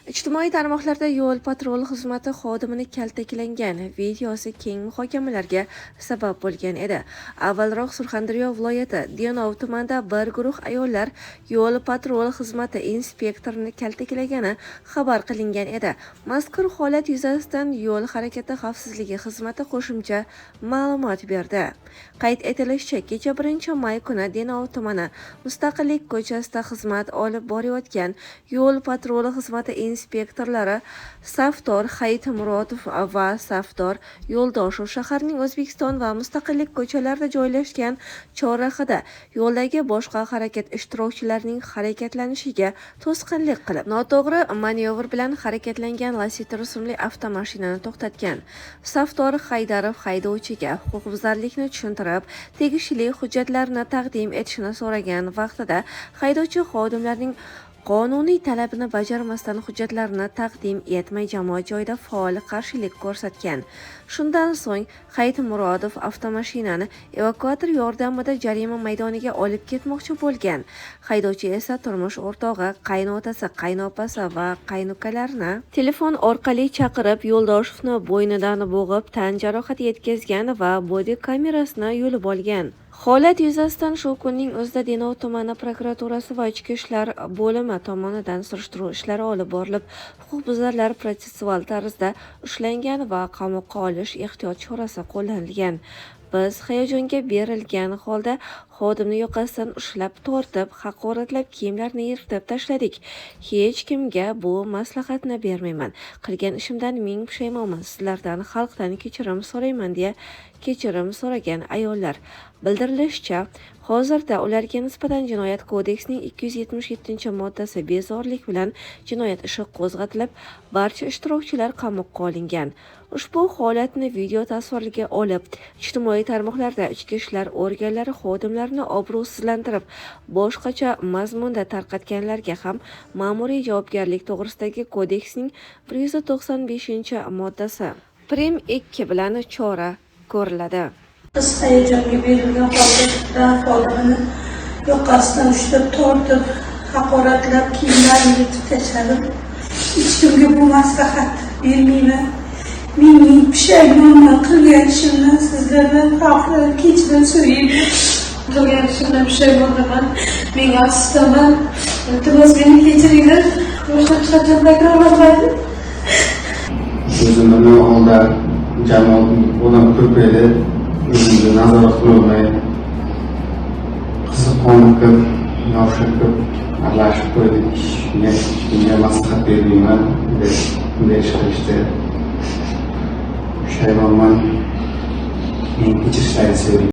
Ijtimoiy tarmoqlarda yo'l patrul xizmati xodimini kaltaklangan videosi keng muhokamalarga sabab bo'lgan edi. Avvalroq Surxondaryo viloyati Denov tumanida bir guruh ayollar yo'l patrul xizmati inspektorini kaltaklagani xabar qilingan edi. Mazkur holat yuzasidan yo'l harakati xavfsizligi xizmati qo'shimcha ma'lumot berdi. Qayd etilishicha, kecha 1 may kuni Denov tumani Mustaqillik ko'chasida xizmat olib borayotgan yo'l patrul xizmati inspektorlari Safdor Hayitmurodov va Safdor Yo'ldoshev shaharning O'zbekiston va Mustaqillik ko'chalarida joylashgan chorrahada yo'ldagi boshqa harakat ishtirokchilarining harakatlanishiga to'sqinlik qilib, noto'g'ri manyovr bilan harakatlangan Lacetti rusumli avtomashinani to'xtatgan. Safdor Haydarov haydovchiga huquqbuzarlikni tushuntirib, tegishli hujjatlarni taqdim etishini so'ragan vaqtida haydovchi xodimlarning qonuniy talabini bajarmasdan hujjatlarni taqdim etmay jamoat joyida faol qarshilik ko'rsatgan. Shundan so'ng Hayitmurodov avtomashinani evakuator yordamida jarima maydoniga olib ketmoqchi bo'lgan. Haydovchi esa turmush o'rtog'i, qaynotasi, qaynopasi va qaynukalarni telefon orqali chaqirib, Yo'ldoshevni bo'ynidan bo'g'ib, tan jarohati yetkazgan va bodi kamerasini yulib olgan. Holat yuzasidan shu kunning o'zida Denov tumani prokuraturasi va ichki ishlar bo'limi tomonidan surishtiruv ishlari olib borilib, huquqbuzarlar protsessual tarzda ushlangan va qamoqqa olish ehtiyot chorasi qo'llanilgan. Biz hayajonga berilgan holda xodimni yoqasidan ushlab tortib, haqoratlab, kiyimlarini yirtib tashladik. Hech kimga bu maslahatni bermayman. Qilgan ishimdan ming pushaymonman. Sizlardan, xalqdan kechirim so'rayman deya kechirim so'ragan ayollar. Bildirilishicha, hozirda ularga nisbatan Jinoyat kodeksining 277-moddasi bezorilik bilan jinoyat ishi qo'zg'atilib, barcha ishtirokchilar qamoqqa olingan. Ushbu holatni video tasvirga olib, ijtimoiy tarmoqlarda ichki ishlar organlari xodimlarini obro'sizlantirib, boshqacha mazmunda tarqatganlarga ham ma'muriy javobgarlik to'g'risidagi kodeksning 195-moddasi prim 2 bilan chora ko'riladi. Qiz hayajonga berilgan holda xodimini yoqasidan ushlab tortib, haqoratlab, kiyimlarini yirtib tashladim. Hech kimga bu maslahat bermayman. Ming pushaymonman qilgan ishimni, sizlardan xalqdan kechirim so'rayman. Qilgan ishimdan pushaymonman. Menga afsustaman. Iltimos meni kechiringlar. Boshqa qachon takrorlanmaydi. O'zimni holda jamoat odam ko'p edi. O'zimni nazorat qilolmay qiziq qoniqib, yoshib aralashib qo'ydik. Hech kimga maslahat bermayman deb bunday ish qilishdi. Pushaymonman. Men kechirishlarini so'rayman.